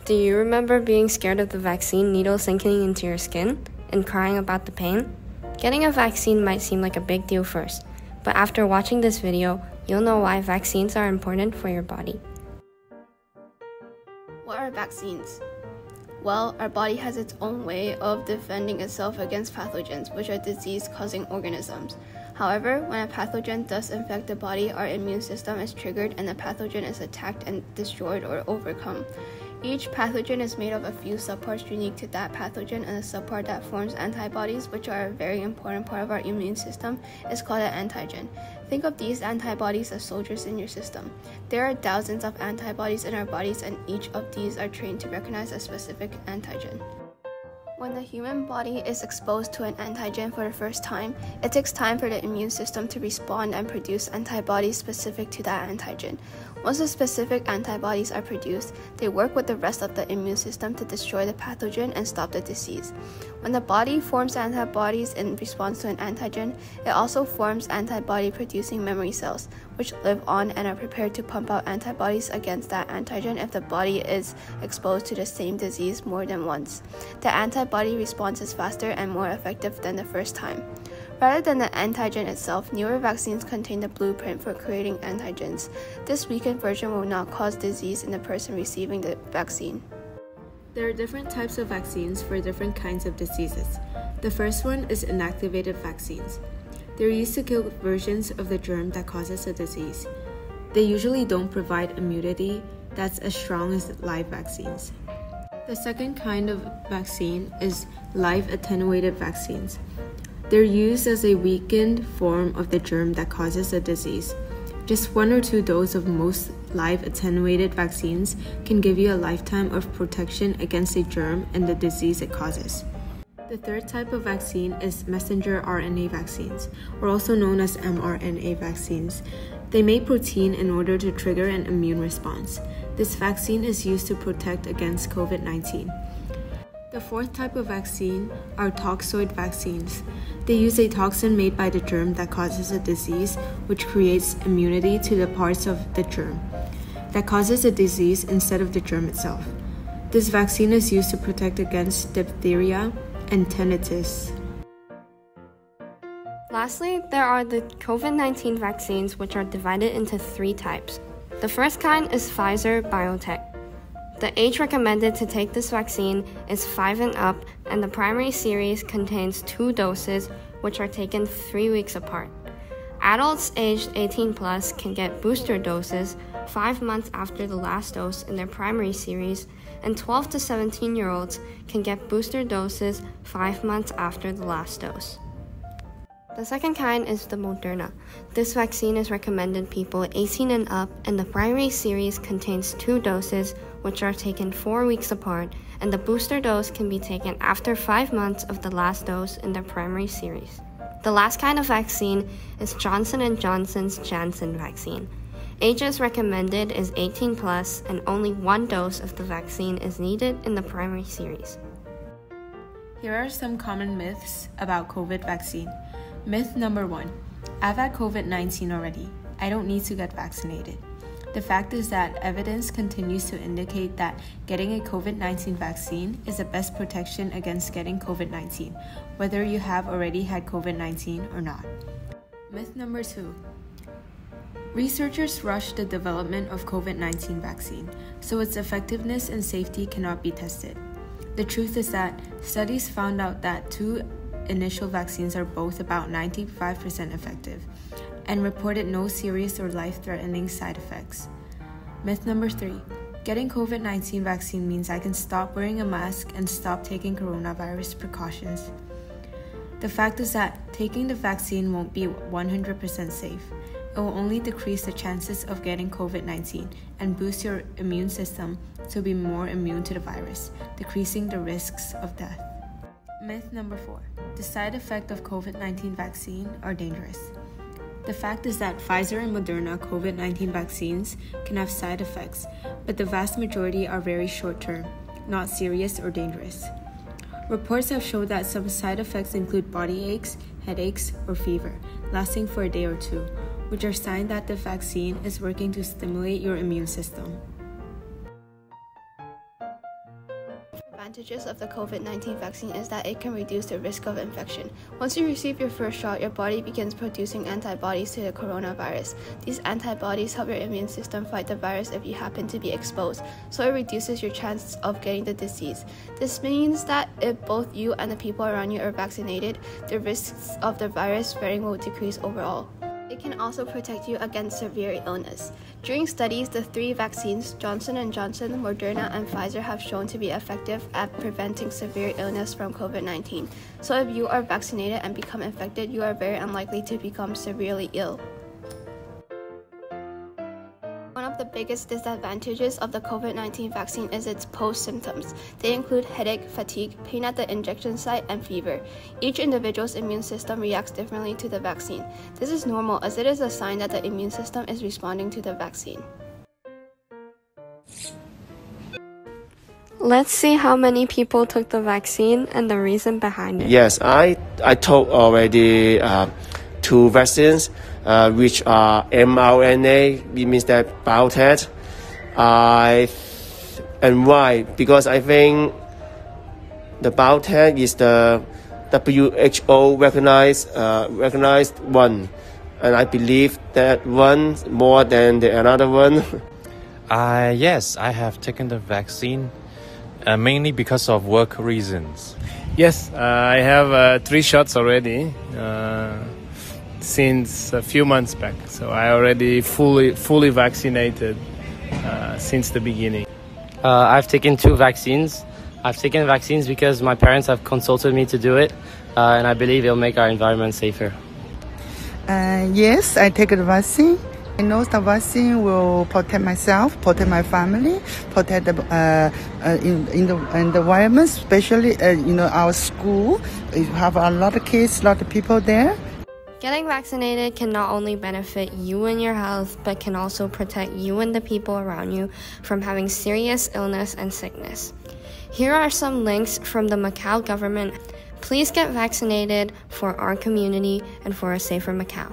Do you remember being scared of the vaccine needle sinking into your skin and crying about the pain? Getting a vaccine might seem like a big deal first, but after watching this video, you'll know why vaccines are important for your body. What are vaccines? Well, our body has its own way of defending itself against pathogens, which are disease-causing organisms. However, when a pathogen does infect the body, our immune system is triggered and the pathogen is attacked and destroyed or overcome. Each pathogen is made of a few subparts unique to that pathogen, and the subpart that forms antibodies, which are a very important part of our immune system, is called an antigen. Think of these antibodies as soldiers in your system. There are thousands of antibodies in our bodies, and each of these are trained to recognize a specific antigen. When the human body is exposed to an antigen for the first time, it takes time for the immune system to respond and produce antibodies specific to that antigen. Once the specific antibodies are produced, they work with the rest of the immune system to destroy the pathogen and stop the disease. When the body forms antibodies in response to an antigen, it also forms antibody-producing memory cells, which live on and are prepared to pump out antibodies against that antigen if the body is exposed to the same disease more than once. The antibody response is faster and more effective than the first time. Rather than the antigen itself, newer vaccines contain the blueprint for creating antigens. This weakened version will not cause disease in the person receiving the vaccine. There are different types of vaccines for different kinds of diseases. The first one is inactivated vaccines. They're used to kill versions of the germ that causes a disease. They usually don't provide immunity that's as strong as live vaccines. The second kind of vaccine is live attenuated vaccines. They're used as a weakened form of the germ that causes a disease. Just 1 or 2 doses of most live attenuated vaccines can give you a lifetime of protection against a germ and the disease it causes. The third type of vaccine is messenger RNA vaccines, or also known as mRNA vaccines. They make protein in order to trigger an immune response. This vaccine is used to protect against COVID-19. The fourth type of vaccine are toxoid vaccines. They use a toxin made by the germ that causes a disease, which creates immunity to the parts of the germ that causes a disease instead of the germ itself. This vaccine is used to protect against diphtheria and tinnitus. Lastly, there are the COVID-19 vaccines, which are divided into 3 types. The first kind is Pfizer-BioNTech. The age recommended to take this vaccine is 5 and up, and the primary series contains 2 doses, which are taken 3 weeks apart. Adults aged 18 plus can get booster doses 5 months after the last dose in their primary series, and 12 to 17-year-olds can get booster doses 5 months after the last dose. The second kind is the Moderna. This vaccine is recommended people 18 and up, and the primary series contains 2 doses, which are taken 4 weeks apart, and the booster dose can be taken after 5 months of the last dose in their primary series. The last kind of vaccine is Johnson & Johnson's Janssen vaccine. Ages recommended is 18 plus, and only 1 dose of the vaccine is needed in the primary series. Here are some common myths about COVID vaccine. Myth number 1. I've had COVID-19 already. I don't need to get vaccinated. The fact is that evidence continues to indicate that getting a COVID-19 vaccine is the best protection against getting COVID-19, whether you have already had COVID-19 or not. Myth number 2. Researchers rushed the development of COVID-19 vaccine, so its effectiveness and safety cannot be tested. The truth is that studies found out that 2 initial vaccines are both about 95% effective and reported no serious or life-threatening side effects. Myth number 3. Getting COVID-19 vaccine means I can stop wearing a mask and stop taking coronavirus precautions. The fact is that taking the vaccine won't be 100% safe. It will only decrease the chances of getting COVID-19 and boost your immune system to be more immune to the virus, decreasing the risks of death. Myth number 4. The side effects of COVID-19 vaccine are dangerous. The fact is that Pfizer and Moderna COVID-19 vaccines can have side effects, but the vast majority are very short-term, not serious or dangerous. Reports have shown that some side effects include body aches, headaches, or fever, lasting for a day or 2, which are signs that the vaccine is working to stimulate your immune system. advantages of the COVID-19 vaccine is that it can reduce the risk of infection. Once you receive your first shot, your body begins producing antibodies to the coronavirus. These antibodies help your immune system fight the virus if you happen to be exposed, so it reduces your chance of getting the disease. This means that if both you and the people around you are vaccinated, the risks of the virus spreading will decrease overall. It can also protect you against severe illness. During studies, the three vaccines, Johnson & Johnson, Moderna, and Pfizer, have shown to be effective at preventing severe illness from COVID-19. So if you are vaccinated and become infected, you are very unlikely to become severely ill. One of the biggest disadvantages of the COVID-19 vaccine is its post-symptoms. They include headache, fatigue, pain at the injection site, and fever. Each individual's immune system reacts differently to the vaccine. This is normal as it is a sign that the immune system is responding to the vaccine. Let's see how many people took the vaccine and the reason behind it. Yes, I took already 2 vaccines, which are mRNA, it means that biotech. And why? Because I think the biotech is the WHO recognized one, and I believe that one more than the another one. Yes, I have taken the vaccine, mainly because of work reasons. Yes, I have 3 shots already. Since a few months back, so I already fully vaccinated since the beginning. I've taken 2 vaccines. I've taken vaccines because my parents have consulted me to do it, and I believe it'll make our environment safer. Yes, I take the vaccine. I know the vaccine will protect myself, protect my family, protect the in the environment, especially our school. We have a lot of kids, a lot of people there. Getting vaccinated can not only benefit you and your health, but can also protect you and the people around you from having serious illness and sickness. Here are some links from the Macau government. Please get vaccinated for our community and for a safer Macau.